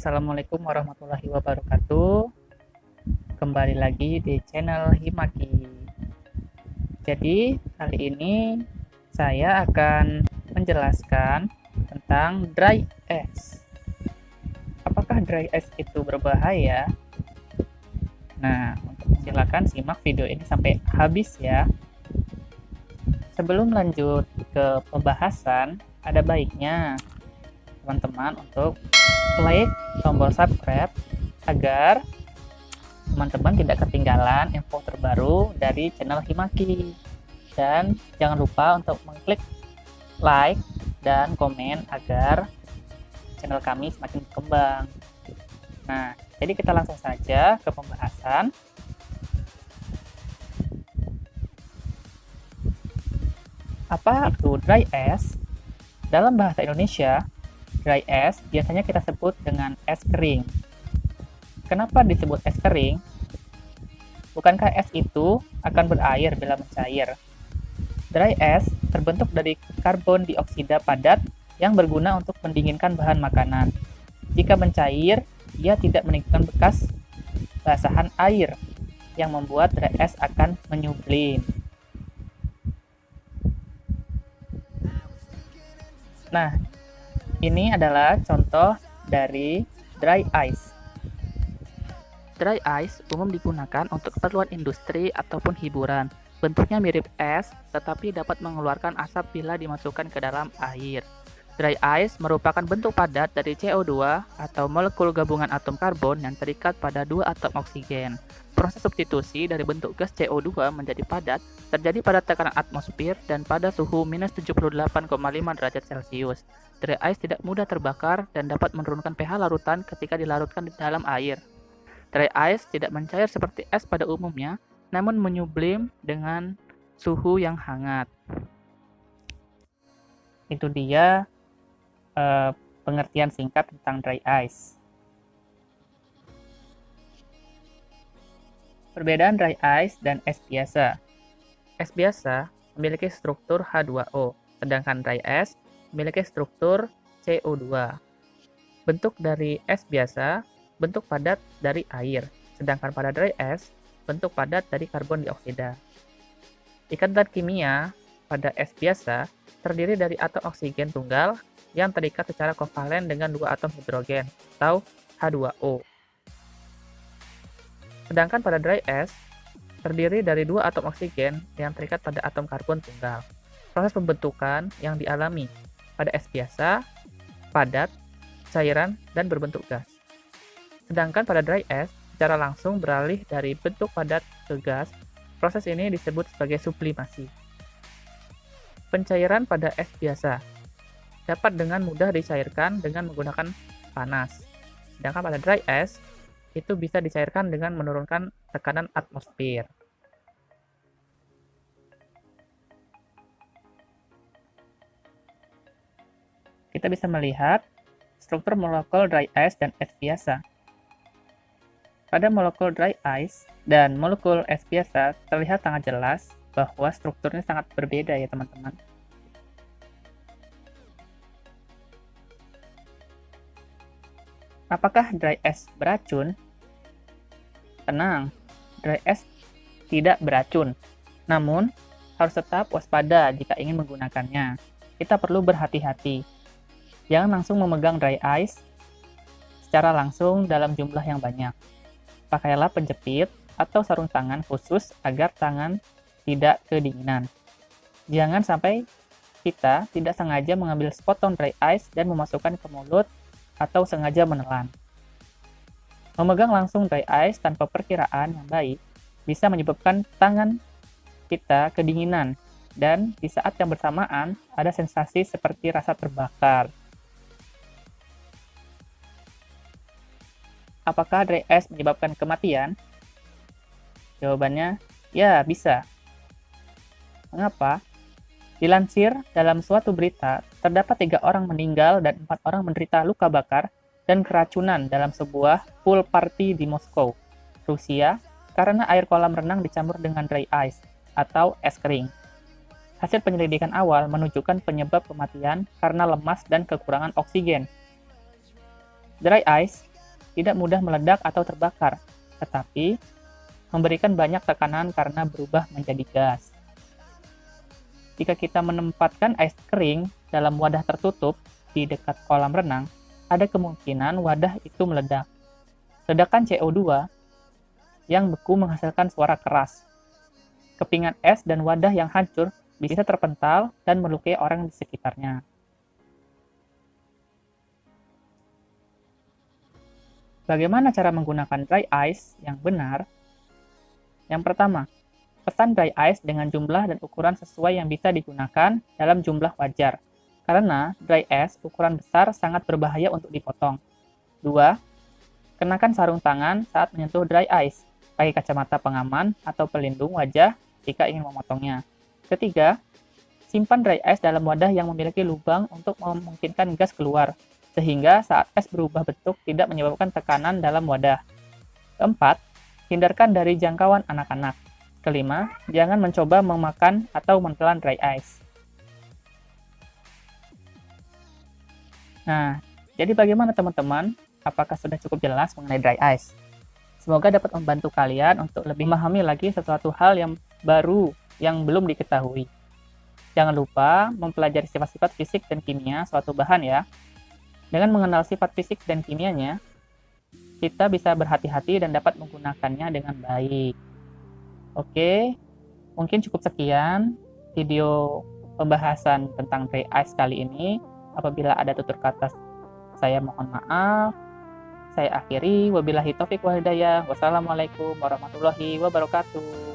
Assalamualaikum warahmatullahi wabarakatuh. Kembali lagi di channel Himaki. Jadi, kali ini saya akan menjelaskan tentang dry ice. Apakah dry ice itu berbahaya? Nah, silakan simak video ini sampai habis ya. Sebelum lanjut ke pembahasan, ada baiknya teman-teman untuk klik tombol subscribe agar teman-teman tidak ketinggalan info terbaru dari channel Himaki. Dan jangan lupa untuk mengklik like dan komen agar channel kami semakin berkembang. Nah, jadi kita langsung saja ke pembahasan. Apa itu dry ice? Dalam bahasa Indonesia, dry ice biasanya kita sebut dengan es kering. Kenapa disebut es kering? Bukankah es itu akan berair bila mencair? Dry ice terbentuk dari karbon dioksida padat yang berguna untuk mendinginkan bahan makanan. Jika mencair, ia tidak meninggalkan bekas basahan air yang membuat dry ice akan menyublim. Nah, ini adalah contoh dari dry ice. Dry ice umum digunakan untuk keperluan industri ataupun hiburan. Bentuknya mirip es, tetapi dapat mengeluarkan asap bila dimasukkan ke dalam air. Dry ice merupakan bentuk padat dari CO2 atau molekul gabungan atom karbon yang terikat pada dua atom oksigen. Proses substitusi dari bentuk gas CO2 menjadi padat terjadi pada tekanan atmosfer dan pada suhu minus 78,5 derajat Celcius. Dry ice tidak mudah terbakar dan dapat menurunkan pH larutan ketika dilarutkan di dalam air. Dry ice tidak mencair seperti es pada umumnya, namun menyublim dengan suhu yang hangat. Itu dia pengertian singkat tentang dry ice. Perbedaan dry ice dan es biasa. Es biasa memiliki struktur H2O, sedangkan dry ice memiliki struktur CO2. Bentuk dari es biasa bentuk padat dari air, sedangkan pada dry ice bentuk padat dari karbon dioksida. Ikatan kimia pada es biasa terdiri dari atom oksigen tunggal yang terikat secara kovalen dengan dua atom hidrogen atau H2O. Sedangkan pada dry ice terdiri dari dua atom oksigen yang terikat pada atom karbon tunggal. Proses pembentukan yang dialami pada es biasa, padat, cairan, dan berbentuk gas. Sedangkan pada dry ice secara langsung beralih dari bentuk padat ke gas. Proses ini disebut sebagai sublimasi. Pencairan pada es biasa dapat dengan mudah dicairkan dengan menggunakan panas. Sedangkan pada dry ice itu bisa dicairkan dengan menurunkan tekanan atmosfer. Kita bisa melihat struktur molekul dry ice dan es biasa. Pada molekul dry ice dan molekul es biasa terlihat sangat jelas bahwa strukturnya sangat berbeda ya teman-teman. Apakah dry ice beracun? Tenang, dry ice tidak beracun. Namun, harus tetap waspada jika ingin menggunakannya. Kita perlu berhati-hati. Jangan langsung memegang dry ice secara langsung dalam jumlah yang banyak. Pakailah penjepit atau sarung tangan khusus agar tangan tidak kedinginan. Jangan sampai kita tidak sengaja mengambil sepotong dry ice dan memasukkan ke mulut atau sengaja menelan. Memegang langsung dry ice tanpa perkiraan yang baik bisa menyebabkan tangan kita kedinginan dan di saat yang bersamaan ada sensasi seperti rasa terbakar. Apakah dry ice menyebabkan kematian? Jawabannya, ya bisa. Mengapa? Dilansir dalam suatu berita, terdapat 3 orang meninggal dan 4 orang menderita luka bakar dan keracunan dalam sebuah pool party di Moskow, Rusia, karena air kolam renang dicampur dengan dry ice atau es kering. Hasil penyelidikan awal menunjukkan penyebab kematian karena lemas dan kekurangan oksigen. Dry ice tidak mudah meledak atau terbakar, tetapi memberikan banyak tekanan karena berubah menjadi gas. Jika kita menempatkan es kering dalam wadah tertutup di dekat kolam renang, ada kemungkinan wadah itu meledak. Ledakan CO2 yang beku menghasilkan suara keras. Kepingan es dan wadah yang hancur bisa terpental dan melukai orang di sekitarnya. Bagaimana cara menggunakan dry ice yang benar? Yang pertama, pesan dry ice dengan jumlah dan ukuran sesuai yang bisa digunakan dalam jumlah wajar, karena dry ice ukuran besar sangat berbahaya untuk dipotong. 2. Kenakan sarung tangan saat menyentuh dry ice, pakai kacamata pengaman atau pelindung wajah jika ingin memotongnya. Ketiga, simpan dry ice dalam wadah yang memiliki lubang untuk memungkinkan gas keluar, sehingga saat es berubah bentuk tidak menyebabkan tekanan dalam wadah. Keempat, hindarkan dari jangkauan anak-anak. Kelima, jangan mencoba memakan atau menelan dry ice. Nah, jadi bagaimana teman-teman? Apakah sudah cukup jelas mengenai dry ice? Semoga dapat membantu kalian untuk lebih memahami lagi sesuatu hal yang baru yang belum diketahui. Jangan lupa mempelajari sifat-sifat fisik dan kimia suatu bahan ya. Dengan mengenal sifat fisik dan kimianya, kita bisa berhati-hati dan dapat menggunakannya dengan baik. Oke, mungkin cukup sekian video pembahasan tentang dry ice kali ini. Apabila ada tutur kata saya mohon maaf. Saya akhiri, wabillahi taufiq wal hidayah. Wassalamualaikum warahmatullahi wabarakatuh.